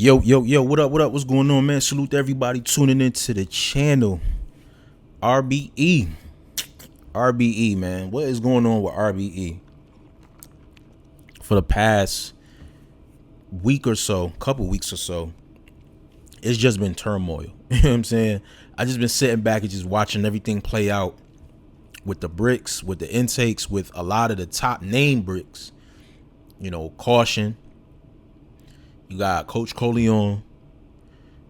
Yo, what up, what's going on, man? Salute to everybody tuning into the channel. RBE. RBE, man. What is going on with RBE? For the past week or so, couple weeks or so, it's just been turmoil. You know what I'm saying? I just been sitting back and just watching everything play out with the bricks, with the intakes, with a lot of the top name bricks. You know, Caution. You got Coach Kausion.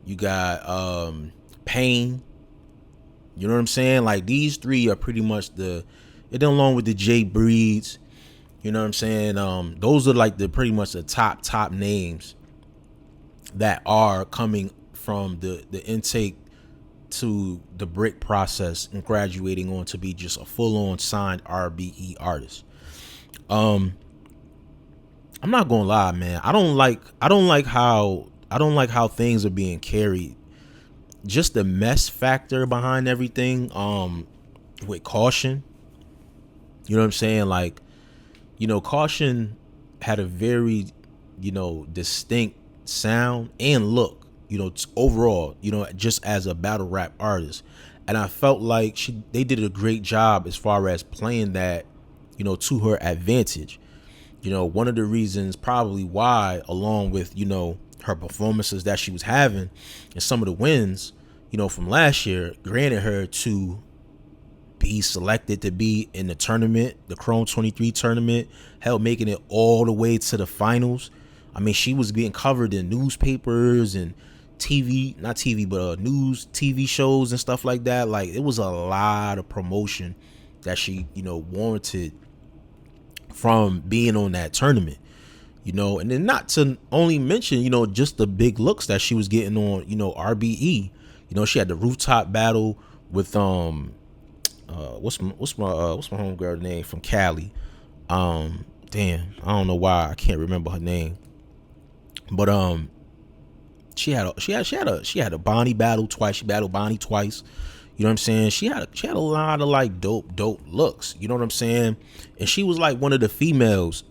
You got Payne. You know what I'm saying? Like, these three are pretty much and then along with the Jay Breeds. You know what I'm saying? Those are like pretty much the top names that are coming from the intake to the brick process and graduating on to be just a full-on signed RBE artist. I'm not gonna lie, man. I don't like how things are being carried. Just the mess factor behind everything. With Caution. You know what I'm saying? Like, Caution had a very, distinct sound and look, overall, just as a battle rap artist. And I felt like they did a great job as far as playing that, to her advantage. One of the reasons probably why, along with, her performances that she was having and some of the wins, from last year, granted her to be selected to be in the tournament, the Chrome 23 tournament, hell, making it all the way to the finals. I mean, she was being covered in newspapers and TV, not TV, but news, TV shows and stuff like that. Like, it was a lot of promotion that she, warranted from being on that tournament, and then not to only mention, just the big looks that she was getting on, RBE. She had the rooftop battle with what's my homegirl name from Cali. Damn, I don't know why I can't remember her name, but she had a Bonnie battle twice. She battled Bonnie twice. You know what I'm saying? She had a lot of like dope looks. You know what I'm saying? And she was like one of the females,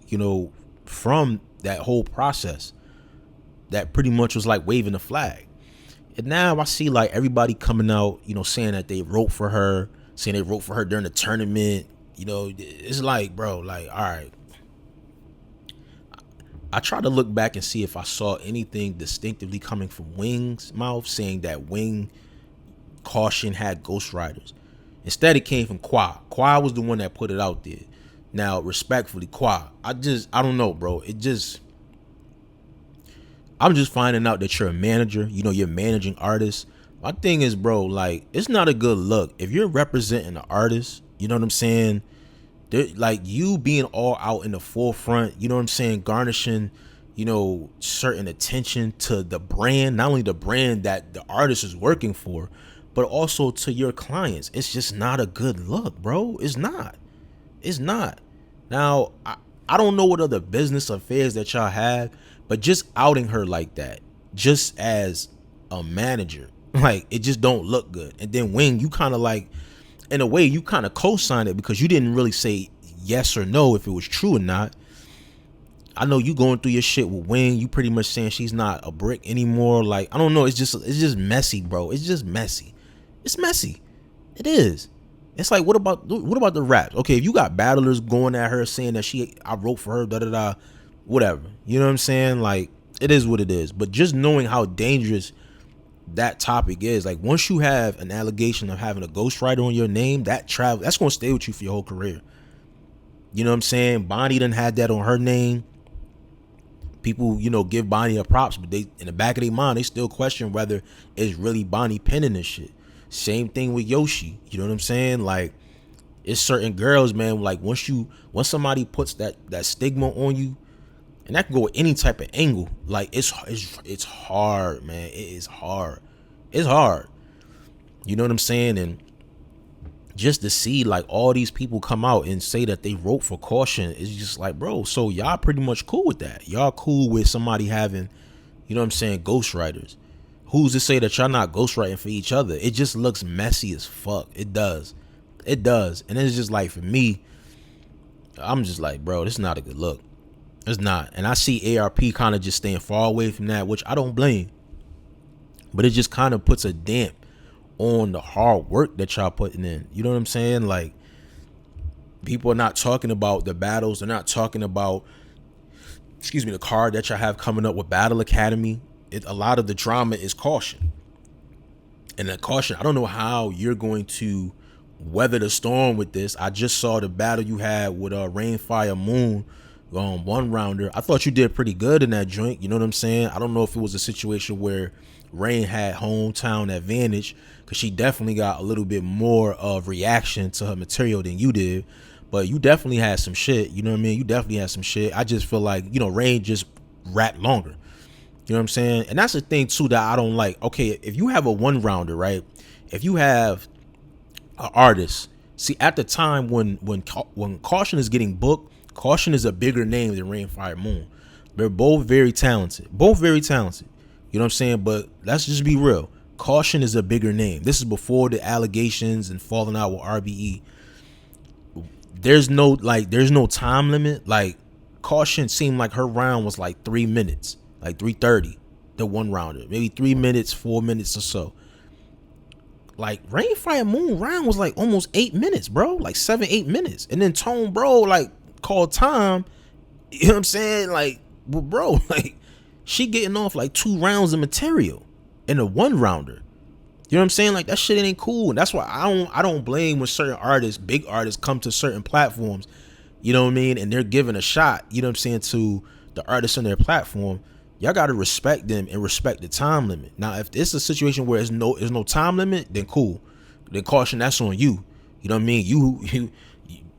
from that whole process that pretty much was like waving the flag. And now I see like everybody coming out, saying that they wrote for her, saying they wrote for her during the tournament. It's like, bro, like, all right. I tried to look back and see if I saw anything distinctively coming from Wing's mouth saying that Caution had ghostwriters. Instead, it came from Qua. Qua was the one that put it out there. Now, respectfully, Qua, I don't know, bro. I'm just finding out that you're a manager. You're managing artists. My thing is, bro, like, it's not a good look. If you're representing an artist, you know what I'm saying? Like, you being all out in the forefront, you know what I'm saying? Garnishing, certain attention to the brand, not only the brand that the artist is working for, but also to your clients. It's just not a good look, bro. It's not. Now, I don't know what other business affairs that y'all have, but just outing her like that, just as a manager, like, it just don't look good. And then Wing, you kind of like, in a way, you kind of co-signed it because you didn't really say yes or no if it was true or not. I know you going through your shit with Wing. You pretty much saying she's not a brick anymore. Like, I don't know. It's just messy, bro. It's just messy. It's messy. It is. It's like, what about the raps? Okay, if you got battlers going at her saying that I wrote for her, whatever. You know what I'm saying? Like, it is what it is. But just knowing how dangerous that topic is, like, once you have an allegation of having a ghostwriter on your name, that's going to stay with you for your whole career. You know what I'm saying? Bonnie done had that on her name. People, give Bonnie a props, but they, in the back of their mind, they still question whether it's really Bonnie penning this shit. Same thing with Yoshi. You know what I'm saying? Like, it's certain girls, man, like, once somebody puts that stigma on you, and that can go with any type of angle, like, it's hard, man. It is hard. It's hard. You know what I'm saying? And just to see like all these people come out and say that they wrote for Caution is just like, bro, so y'all pretty much cool with that. Y'all cool with somebody having, you know what I'm saying, ghostwriters. Who's to say that y'all not ghostwriting for each other? It just looks messy as fuck. It does. And it's just like, for me, I'm just like, bro, this is not a good look. It's not. And I see ARP kind of just staying far away from that, which I don't blame. But it just kind of puts a damp on the hard work that y'all putting in. You know what I'm saying? Like, people are not talking about the battles. They're not talking about, the card that y'all have coming up with Battle Academy. A lot of the drama is Caution. And that Caution, I don't know how you're going to weather the storm with this. I just saw the battle you had with Rain, Fire, Moon, one rounder. I thought you did pretty good in that joint. You know what I'm saying? I don't know if it was a situation where Rain had hometown advantage, because she definitely got a little bit more of reaction to her material than you did. But you definitely had some shit. You know what I mean? You definitely had some shit. I just feel like, Rain just rapped longer. You know what I'm saying? And that's the thing too that I don't like. Okay, if you have a one rounder, right? If you have an artist, see, at the time when Kausion is getting booked, Kausion is a bigger name than Rain, Fire, Moon. They're both very talented. Both very talented. You know what I'm saying? But let's just be real. Kausion is a bigger name. This is before the allegations and falling out with RBE. There's no time limit. Like, Kausion seemed like her round was like 3 minutes, like 3:30, the one rounder, maybe 3 minutes, 4 minutes or so. Like, Rain, Fire, Moon round was like almost 8 minutes, bro, like 7-8 minutes. And then Tone, bro, like, called time. You know what I'm saying? Like, well, bro, like, she getting off like 2 rounds of material in a one rounder. You know what I'm saying? Like, that shit ain't cool. And that's why I don't blame when certain artists, big artists, come to certain platforms, you know what I mean, and they're giving a shot, you know what I'm saying, to the artists on their platform. Y'all gotta respect them and respect the time limit. Now, if it's a situation where there's no time limit, then cool. Then Kausion, that's on you. You know what I mean?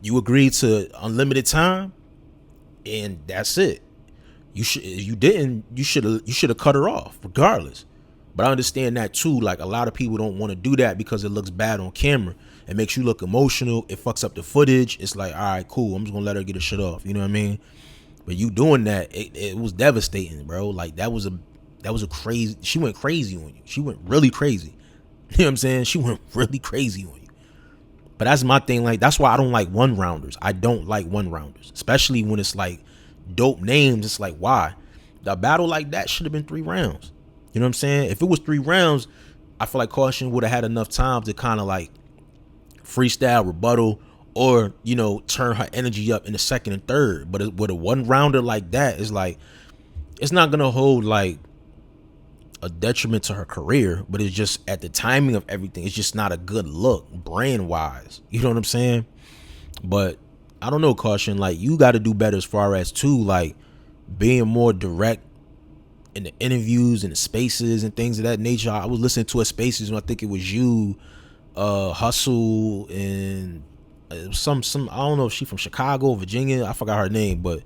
You agreed to unlimited time, and that's it. You should have cut her off regardless. But I understand that too. Like, a lot of people don't want to do that because it looks bad on camera. It makes you look emotional. It fucks up the footage. It's like, all right, cool, I'm just gonna let her get her shit off. You know what I mean? But you doing that, it was devastating, bro. Like, that was a crazy. She went crazy on you. She went really crazy. You know what I'm saying? She went really crazy on you. But that's my thing. Like, that's why I don't like one rounders. I don't like one rounders, especially when it's like dope names. It's like, why? The battle like that should have been 3 rounds. You know what I'm saying? If it was 3 rounds, I feel like Kausion would have had enough time to kind of like freestyle, rebuttal, or, turn her energy up in the second and third. But with a one rounder like that, it's like, it's not going to hold like a detriment to her career, but it's just at the timing of everything, it's just not a good look brand wise. You know what I'm saying? But I don't know, Kausion, like, you got to do better as far as too, like, being more direct in the interviews and the spaces and things of that nature. I was listening to a spaces when I think it was you, Hustle, and some I don't know if she from Chicago, Virginia, I forgot her name, but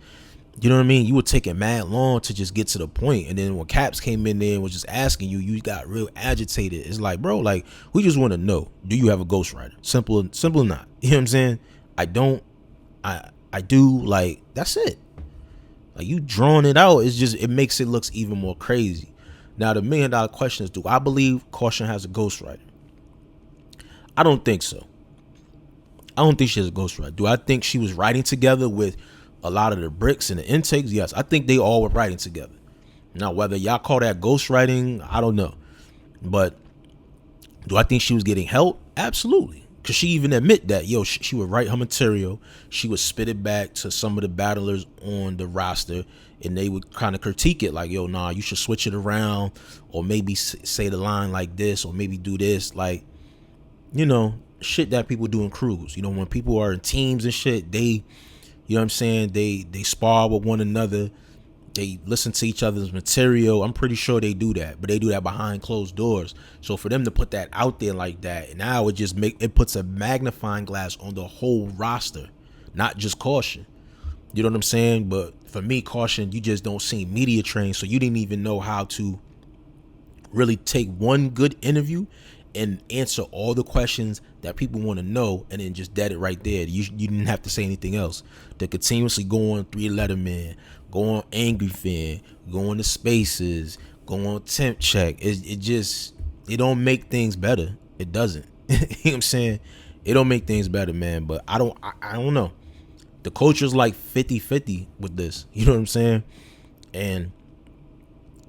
you know what I mean? You were taking mad long to just get to the point. And then when Caps came in there and was just asking you, you got real agitated. It's like, bro, like, we just want to know, do you have a ghostwriter? Simple or not. You know what I'm saying? I don't. I do. Like, that's it. Like, you drawing it out, it makes it looks even more crazy. Now, the $1 million question is, do I believe Kausion has a ghostwriter? I don't think so. I don't think she has a ghostwriter. Do I think she was writing together with a lot of the bricks and the intakes? Yes, I think they all were writing together. Now, whether y'all call that ghostwriting, I don't know. But do I think she was getting help? Absolutely. Because she even admit that, she would write her material. She would spit it back to some of the battlers on the roster, and they would kind of critique it like, nah, you should switch it around, or maybe say the line like this, or maybe do this. Like, shit that people do in crews. When people are in teams and shit, they, you know what I'm saying, they spar with one another. They listen to each other's material. I'm pretty sure they do that, but they do that behind closed doors. So for them to put that out there like that, now it puts a magnifying glass on the whole roster, not just Kausion. You know what I'm saying? But for me, Kausion, you just don't seem media trained, so you didn't even know how to really take one good interview and answer all the questions that people want to know, and then just dead it right there. You didn't have to say anything else. To continuously go on 3 Letterman, go on Angry Fan, go on the spaces, go on Temp Check. It don't make things better. It doesn't. You know what I'm saying? It don't make things better, man. But I don't know. The culture's like 50-50 with this. You know what I'm saying? And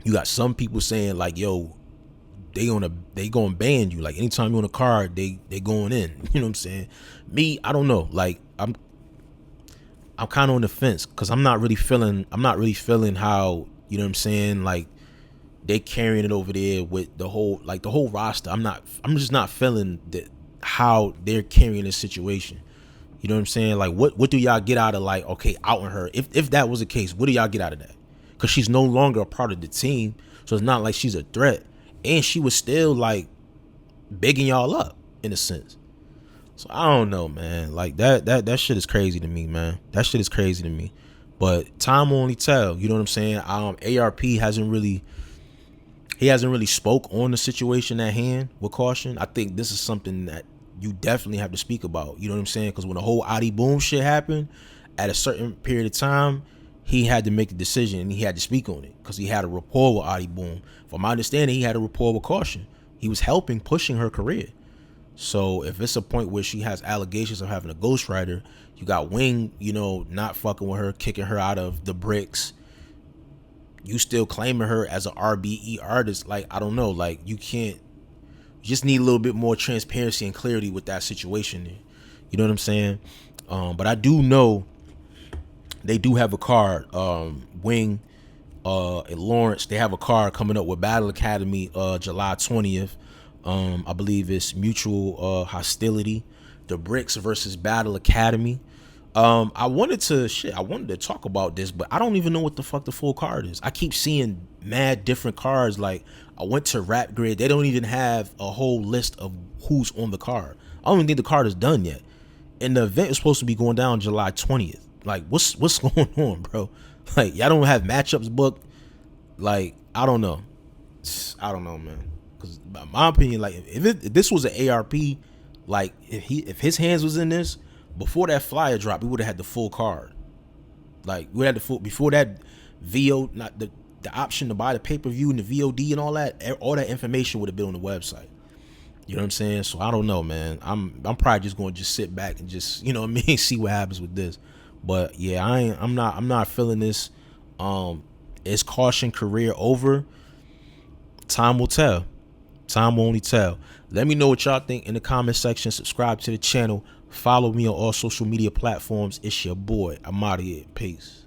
you got some people saying like, yo, they gonna ban you. Like anytime you're on a card, they going in. You know what I'm saying? Me, I don't know. Like I'm kind of on the fence because I'm not really feeling how, you know what I'm saying, like they carrying it over there with the whole roster. I'm just not feeling that how they're carrying this situation. You know what I'm saying? Like what do y'all get out of like, okay, outing her? If that was the case, what do y'all get out of that? Because she's no longer a part of the team, so it's not like she's a threat, and she was still like bigging y'all up in a sense. So I don't know, man. Like that shit is crazy to me, man. That shit is crazy to me. But time will only tell. You know what I'm saying? ARP hasn't really spoke on the situation at hand with Caution. I think this is something that you definitely have to speak about. You know what I'm saying? Because when the whole Adi Boom shit happened, at a certain period of time, he had to make a decision and he had to speak on it because he had a rapport with Adi Boom. From my understanding, he had a rapport with Caution. He was pushing her career. So if it's a point where she has allegations of having a ghostwriter, you got Wing, you know, not fucking with her, kicking her out of the bricks. You still claiming her as an RBE artist. Like, I don't know. Like, you just need a little bit more transparency and clarity with that situation there. You know what I'm saying? But I do know they do have a card. Wing and Lawrence, they have a card coming up with Battle Academy July 20th. I believe it's Mutual Hostility, the Bricks versus Battle Academy. I wanted to talk about this, but I don't even know what the fuck the full card is. I keep seeing mad different cards. Like I went to Rap Grid, they don't even have a whole list of who's on the card. I don't even think the card is done yet. And the event is supposed to be going down July 20th. Like what's going on, bro? Like y'all don't have matchups booked. Like I don't know, man. Because in my opinion, like if this was an ARP, like if his hands was in this before that flyer drop, we would have had the full card. Like we had the full before that VO, not the option to buy the pay-per-view and the VOD and all that information would have been on the website. You know what I'm saying? So I don't know, man. I'm probably just going to just sit back and just, you know what I mean, see what happens with this. But yeah, I'm not feeling this. Is Caution career over? Time will tell. Time will only tell. Let me know what y'all think in the comment section. Subscribe to the channel. Follow me on all social media platforms. It's your boy. I'm out of here. Peace.